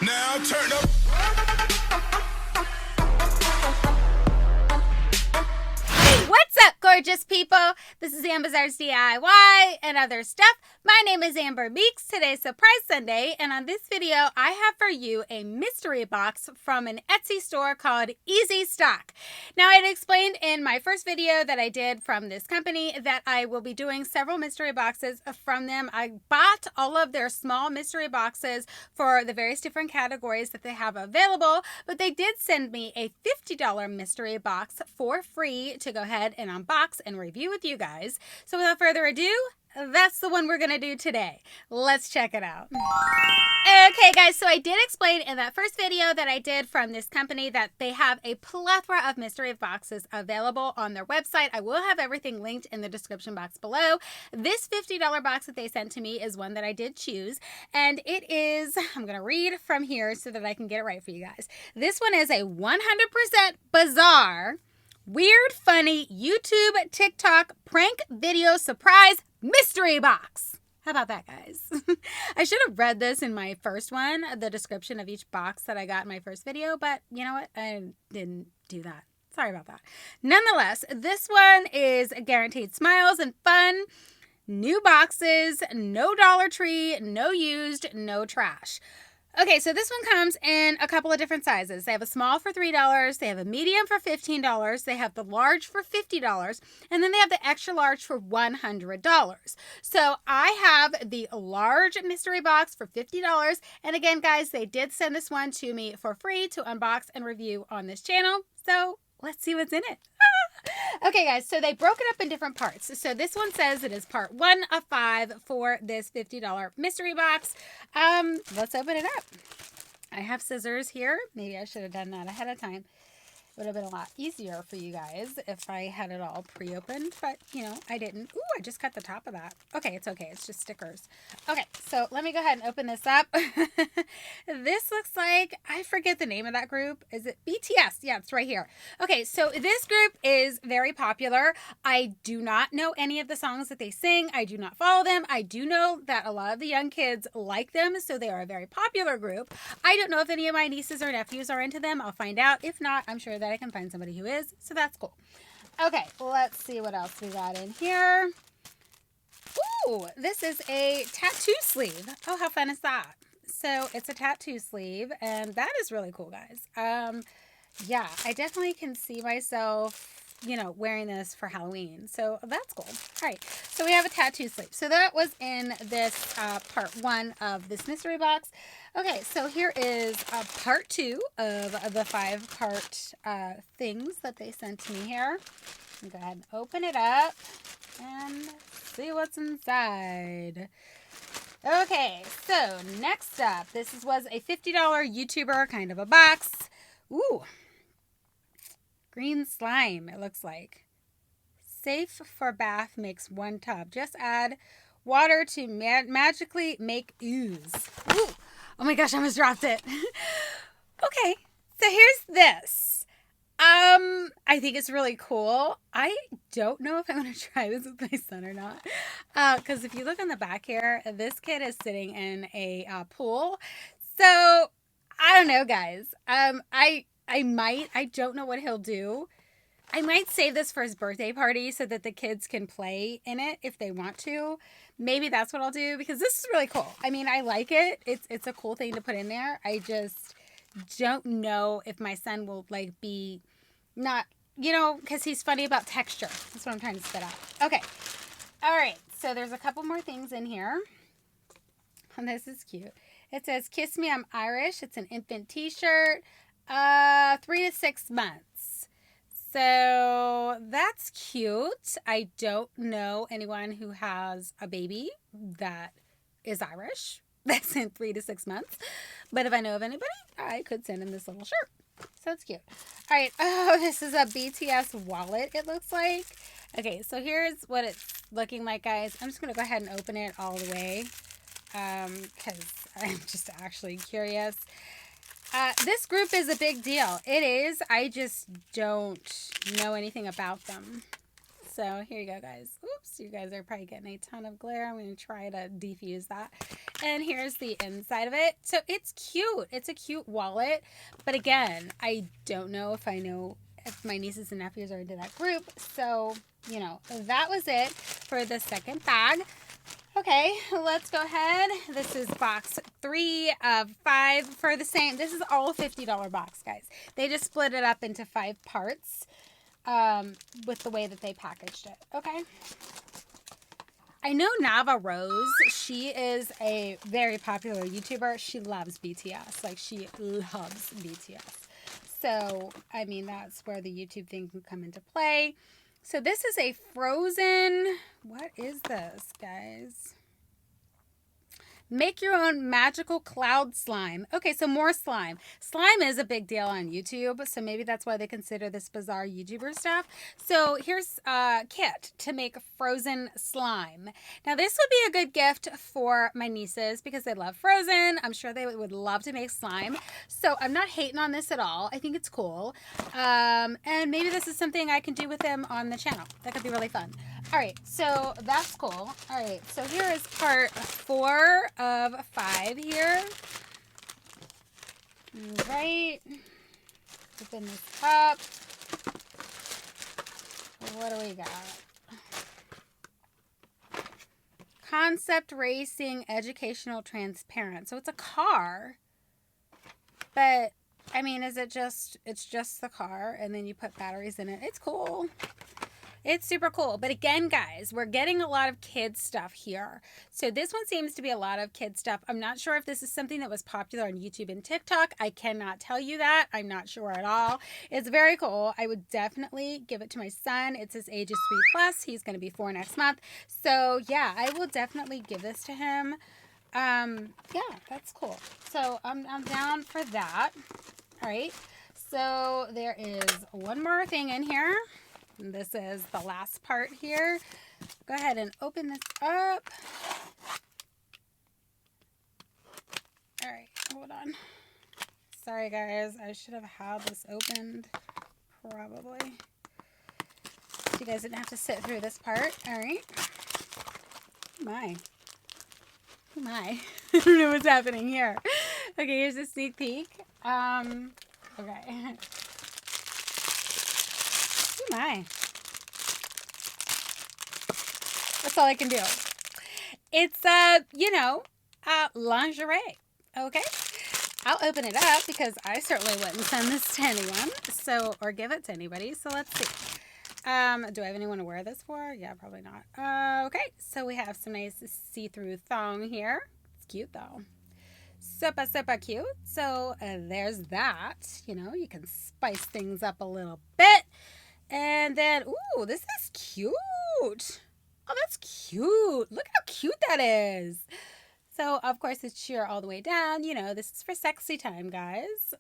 Now turn up. What's up, gorgeous people? This is Bizzare's DIY and other stuff. My name is Amber Meeks. Today's Surprise Sunday, and on this video, I have for you a mystery box from an Etsy store called EZSTOCK. Now, I had explained in my first video that I did from this company that I will be doing several mystery boxes from them. I bought all of their small mystery boxes for the various different categories that they have available, but they did send me a $50 mystery box for free to go ahead and unbox and review with you guys. So without further ado, that's the one we're going to do today. Let's check it out. Okay, guys, so I did explain in that first video that I did from this company that they have a plethora of mystery boxes available on their website. I will have everything linked in the description box below. This $50 box that they sent to me is one that I did choose, and it is, I'm going to read from here so that I can get it right for you guys. This one is a 100% Bizzare weird, funny YouTube, TikTok, prank video surprise mystery box. How about that, guys? I should have read this in my first one, the description of each box that I got in my first video, but you know what? I didn't do that. Sorry about that. Nonetheless, this one is guaranteed smiles and fun. New boxes, no Dollar Tree, no used, no trash. Okay, so this one comes in a couple of different sizes. They have a small for $3, they have a medium for $15, they have the large for $50, and then they have the extra large for $100. So I have the large mystery box for $50, and again, guys, they did send this one to me for free to unbox and review on this channel. So let's see what's in it. Okay, guys, so they broke it up in different parts. So this one says it is part 1 of 5 for this $50 mystery box. Let's open it up. I have scissors here. Maybe I should have done that ahead of time. It would have been a lot easier for you guys if I had it all pre-opened, but, you know, I didn't. Ooh, I just cut the top of that. Okay, it's okay. It's just stickers. Okay, so let me go ahead and open this up. This looks like, I forget the name of that group. Is it BTS? Yeah, it's right here. Okay, so this group is very popular. I do not know any of the songs that they sing. I do not follow them. I do know that a lot of the young kids like them, so they are a very popular group. I don't know if any of my nieces or nephews are into them. I'll find out. If not, I'm sure that I can find somebody who is, so that's cool. Okay, let's see what else we got in here. Ooh, this is a tattoo sleeve. Oh, how fun is that? So it's a tattoo sleeve, and that is really cool, guys. Yeah, I definitely can see myself, you know, wearing this for Halloween, so that's cool. All right, so we have a tattoo sleeve. So that was in this part 1 of this mystery box. Okay, so here is part 2 of the 5-part things that they sent to me here. I'll go ahead and open it up and see what's inside. Okay, so next up, this was a $50 YouTuber kind of a box. Ooh, green slime, it looks like. Safe for bath, makes 1 tub. Just add water to magically make ooze. Ooh. Oh my gosh, I almost dropped it. Okay, so here's this. I think it's really cool. I don't know if I'm going to try this with my son or not. Because if you look on the back here, this kid is sitting in a pool. So, I don't know, guys. I don't know what he'll do. I might save this for his birthday party so that the kids can play in it if they want to. Maybe that's what I'll do, because this is really cool. I mean, I like it. It's a cool thing to put in there. I just don't know if my son will, like, be not, you know, because he's funny about texture. That's what I'm trying to spit out. Okay. All right. So there's a couple more things in here. And this is cute. It says, "Kiss Me, I'm Irish." It's an infant t-shirt. 3 to 6 months. So that's cute. I don't know anyone who has a baby that is Irish that's in 3 to 6 months. But if I know of anybody, I could send him this little shirt. So it's cute. All right. Oh, this is a BTS wallet, it looks like. Okay, so here's what it's looking like, guys. I'm just going to go ahead and open it all the way because I'm just actually curious. This group is a big deal. It is. I just don't know anything about them. So here you go, guys. Oops, you guys are probably getting a ton of glare. I'm going to try to defuse that. And here's the inside of it. So it's cute. It's a cute wallet. But again, I don't know if my nieces and nephews are into that group. So, you know, that was it for the second bag. Okay, let's go ahead. This is box 3 of 5 for the same. This is all $50 box, guys. They just split it up into 5 parts with the way that they packaged it. Okay. I know Nava Rose. She is a very popular YouTuber. She loves BTS. Like, she loves BTS. So, I mean, that's where the YouTube thing can come into play. So this is a frozen, what is this, guys? Make your own magical cloud slime. Okay, so more slime. Slime is a big deal on YouTube, so maybe that's why they consider this Bizzare YouTuber stuff. So here's a kit to make frozen slime. Now this would be a good gift for my nieces because they love Frozen. I'm sure they would love to make slime. So I'm not hating on this at all. I think it's cool. And maybe this is something I can do with them on the channel. That could be really fun. All right, so that's cool. All right, so here is part 4 of 5 here. All right, open this up. What do we got? Concept Racing Educational Transparent. So it's a car, but I mean, is it just, it's just the car and then you put batteries in it. It's cool. It's super cool. But again, guys, we're getting a lot of kids stuff here. So this one seems to be a lot of kids stuff. I'm not sure if this is something that was popular on YouTube and TikTok. I cannot tell you that. I'm not sure at all. It's very cool. I would definitely give it to my son. It's his age is 3+. He's going to be 4 next month. So yeah, I will definitely give this to him. Yeah, that's cool. So I'm down for that. All right. So there is one more thing in here. This is the last part here. Go ahead and open this up. All right, hold on. Sorry, guys. I should have had this opened, probably. You guys didn't have to sit through this part. All right. Oh my. Oh my. I don't know what's happening here. Okay, here's a sneak peek. Okay. My. That's all I can do. It's, lingerie. Okay. I'll open it up because I certainly wouldn't send this to anyone. So, or give it to anybody. So let's see. Do I have anyone to wear this for? Yeah, probably not. Okay. So we have some nice see-through thong here. It's cute though. Super, super cute. So there's that. You know, you can spice things up a little bit. And then, ooh, this is cute. Oh, that's cute. Look how cute that is. So, of course, it's sheer all the way down. You know, this is for sexy time, guys.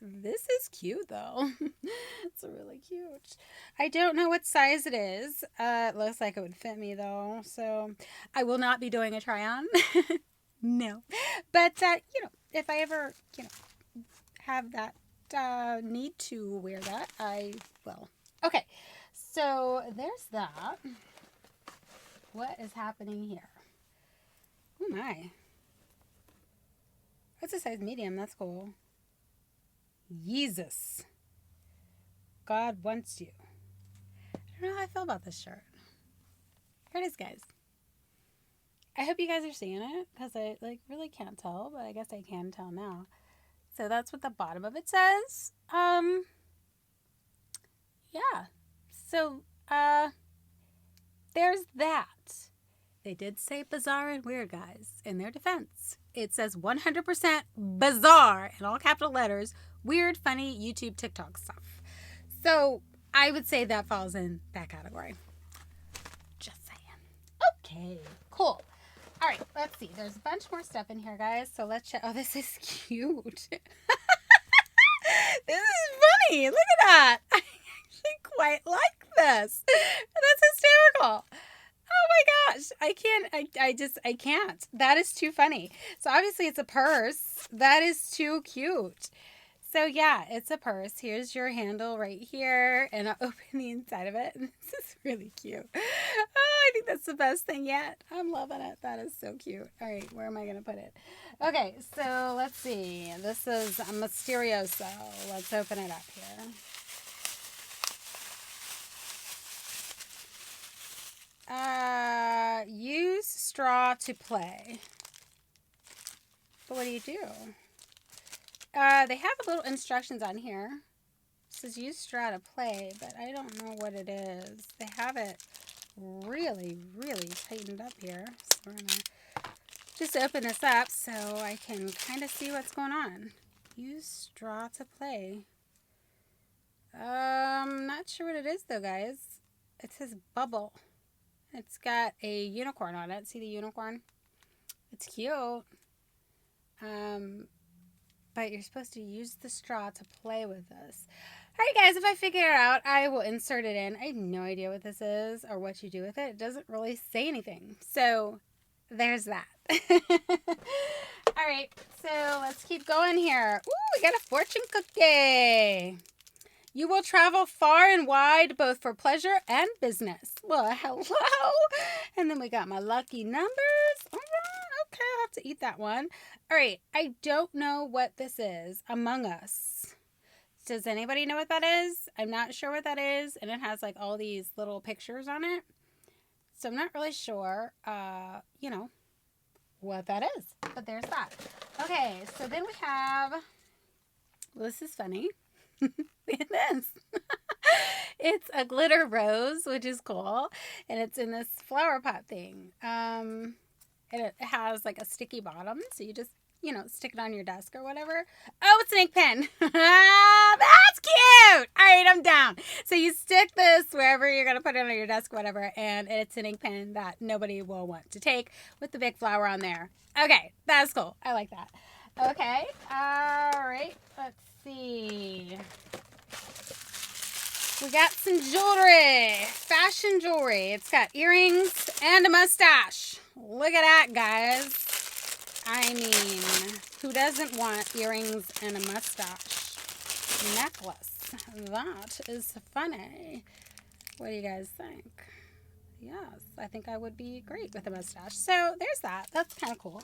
This is cute, though. It's really cute. I don't know what size it is. It looks like it would fit me, though. So, I will not be doing a try-on. No. But, if I ever, have that need to wear that, I will. Okay, so there's that. What is happening here? Oh my. That's a size medium. That's cool. Jesus. God wants you. I don't know how I feel about this shirt. Here it is, guys. I hope you guys are seeing it because I really can't tell, but I guess I can tell now. So that's what the bottom of it says. Yeah. So, there's that. They did say bizarre and weird, guys. In their defense, it says 100% bizarre in all capital letters, weird, funny YouTube TikTok stuff. So, I would say that falls in that category. Just saying. Okay, cool. All right, let's see. There's a bunch more stuff in here, guys. So let's check. Oh, this is cute. This is funny. Look at that. I actually quite like this. That's hysterical. Oh my gosh. I can't. That is too funny. So obviously it's a purse. That is too cute. So yeah, it's a purse. Here's your handle right here, and I'll open the inside of it. This is really cute. Oh, I think that's the best thing yet. I'm loving it. That is so cute. All right, where am I going to put it? Okay, so let's see. This is a Mysterioso. Let's open it up here. Use straw to play. But what do you do? They have a little instructions on here. It says use straw to play, but I don't know what it is. They have it really, really tightened up here. So we're going to just open this up so I can kind of see what's going on. Use straw to play. Not sure what it is though, guys. It says bubble. It's got a unicorn on it. See the unicorn? It's cute. But you're supposed to use the straw to play with this. Alright guys, if I figure it out, I will insert it in. I have no idea what this is or what you do with it. It doesn't really say anything. So, there's that. Alright, so let's keep going here. Ooh, we got a fortune cookie. You will travel far and wide, both for pleasure and business. Well, hello. And then we got my lucky numbers. All right, okay, I'll have to eat that one. All right, I don't know what this is. Among Us. Does anybody know what that is? I'm not sure what that is. And it has like all these little pictures on it. So I'm not really sure, you know, what that is. But there's that. Okay, so then we have, well, this is funny. Look at this. It's a glitter rose, which is cool. And it's in this flower pot thing. And it has like a sticky bottom. So you just, you know, stick it on your desk or whatever. Oh, it's an ink pen. That's cute. All right, I'm down. So you stick this wherever you're going to put it on your desk, whatever. And it's an ink pen that nobody will want to take with the big flower on there. Okay, that's cool. I like that. Okay. All right. Let's see. We got some jewelry. Fashion jewelry. It's got earrings and a mustache. Look at that, guys. I mean, who doesn't want earrings and a mustache necklace? That is funny. What do you guys think? Yes, I think I would be great with a mustache. So there's that. That's kind of cool.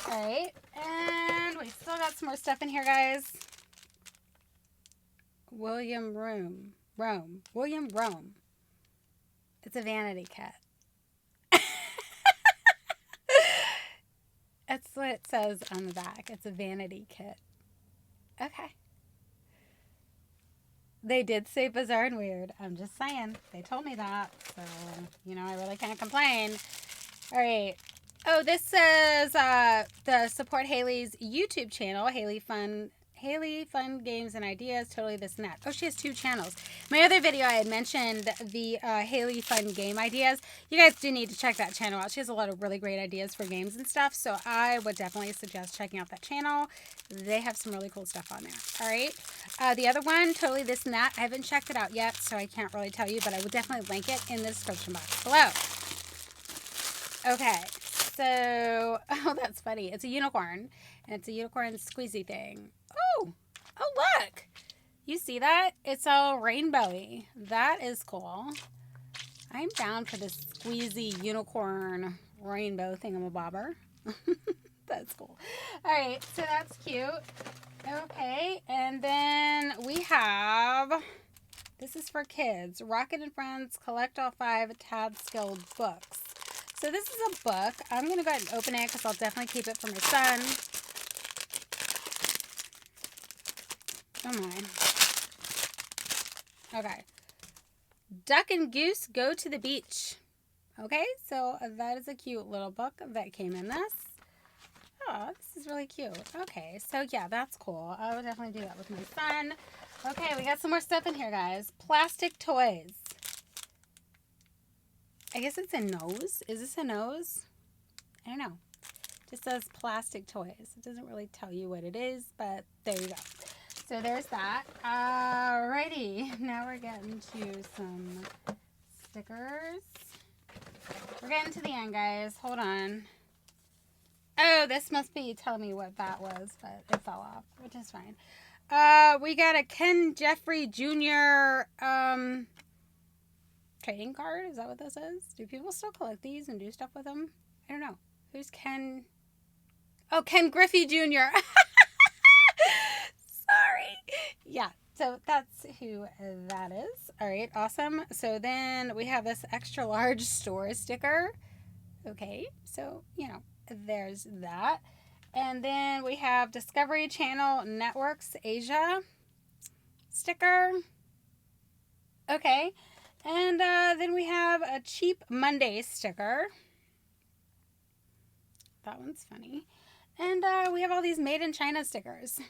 All right. And we still got some more stuff in here, guys. William Rome. It's a vanity kit. That's what it says on the back. It's a vanity kit. Okay. They did say bizarre and weird. I'm just saying. They told me that. So, you know, I really can't complain. All right. Oh, this says the support Haley's YouTube channel, Haley Fun Games and Ideas, Totally This and That. Oh, she has 2 channels. My other video, I had mentioned the Haley Fun Game Ideas. You guys do need to check that channel out. She has a lot of really great ideas for games and stuff, so I would definitely suggest checking out that channel. They have some really cool stuff on there. All right. The other one, Totally This and That, I haven't checked it out yet, so I can't really tell you, but I will definitely link it in the description box below. Okay. So, oh, that's funny. It's a unicorn, and it's a unicorn squeezy thing. Oh, look. You see that? It's all rainbowy. That is cool. I'm down for this squeezy unicorn rainbow thingamabobber. That's cool. All right, so that's cute. Okay, and then we have, this is for kids, Rocket and Friends Collect All 5 Tad Skill Books. So this is a book. I'm going to go ahead and open it because I'll definitely keep it for my son. Oh my. Okay. Duck and Goose Go to the Beach. Okay, so that is a cute little book that came in this. Oh, this is really cute. Okay, so yeah, that's cool. I would definitely do that with my son. Okay, we got some more stuff in here, guys. Plastic toys. I guess it's a nose. Is this a nose? I don't know. It just says plastic toys. It doesn't really tell you what it is, but there you go. So there's that. Alrighty. Now we're getting to some stickers. We're getting to the end, guys. Hold on. Oh, this must be telling me what that was, but it fell off, which is fine. We got a Ken Jeffrey Jr. Trading card. Is that what this is? Do people still collect these and do stuff with them? I don't know. Who's Ken? Oh, Ken Griffey Jr. Sorry. Yeah, so that's who that is. All right, awesome. So then we have this extra large store sticker. Okay, so, you know, there's that. And then we have Discovery Channel Networks Asia sticker. Okay. And then we have a Cheap Monday sticker. That one's funny. And we have all these Made in China stickers.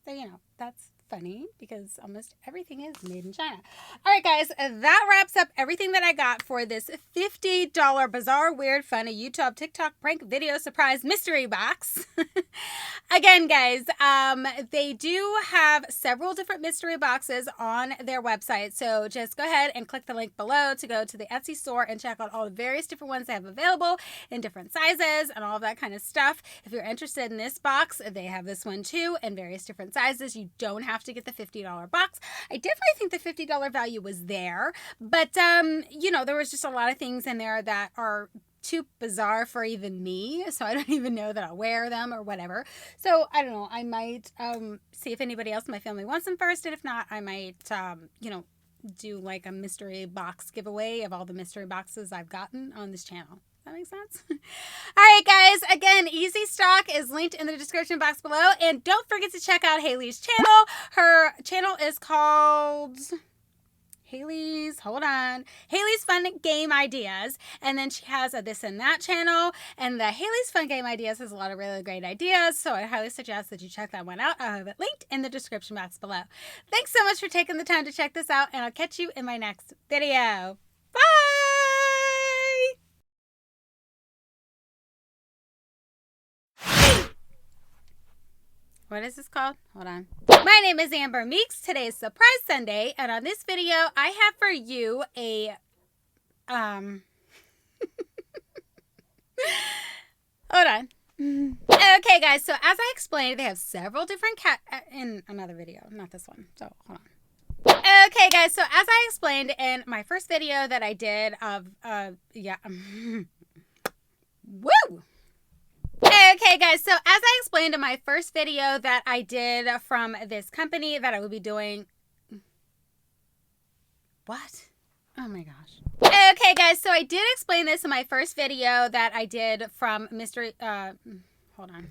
So, you know, that's funny because almost everything is made in China. All right, guys, that wraps up everything that I got for this $50 Bizzare Weird Funny YouTube TikTok prank video surprise mystery box. Again, guys, they do have several different mystery boxes on their website. So just go ahead and click the link below to go to the Etsy store and check out all the various different ones they have available in different sizes and all of that kind of stuff. If you're interested in this box, they have this one too in various different sizes. You don't have to get the $50 box. I definitely think the $50 value was there, but you know, there was just a lot of things in there that are too bizarre for even me, so I don't even know that I'll wear them or whatever. So I don't know, I might see if anybody else in my family wants them first, and if not, I might you know, do like a mystery box giveaway of all the mystery boxes I've gotten on this channel. That makes sense? All right, guys. Again, EZSTOCK is linked in the description box below. And don't forget to check out Haley's channel. Her channel is called Haley's Fun Game Ideas. And then she has a This and That channel. And the Haley's Fun Game Ideas has a lot of really great ideas. So I highly suggest that you check that one out. I'll have it linked in the description box below. Thanks so much for taking the time to check this out. And I'll catch you in my next video. Bye! What is this called? Hold on. My name is Amber Meeks. Today is Surprise Sunday, and on this video, I have for you a hold on. Okay, guys. So as I explained, they have several different in another video, not this one. So hold on. Okay, guys. So as I explained in my first video that I did of woo. Okay, guys, so as I explained in my first video that I did from this company that I will be doing... What? Oh my gosh. Okay, guys, so I did explain this in my first video that I did from Hold on.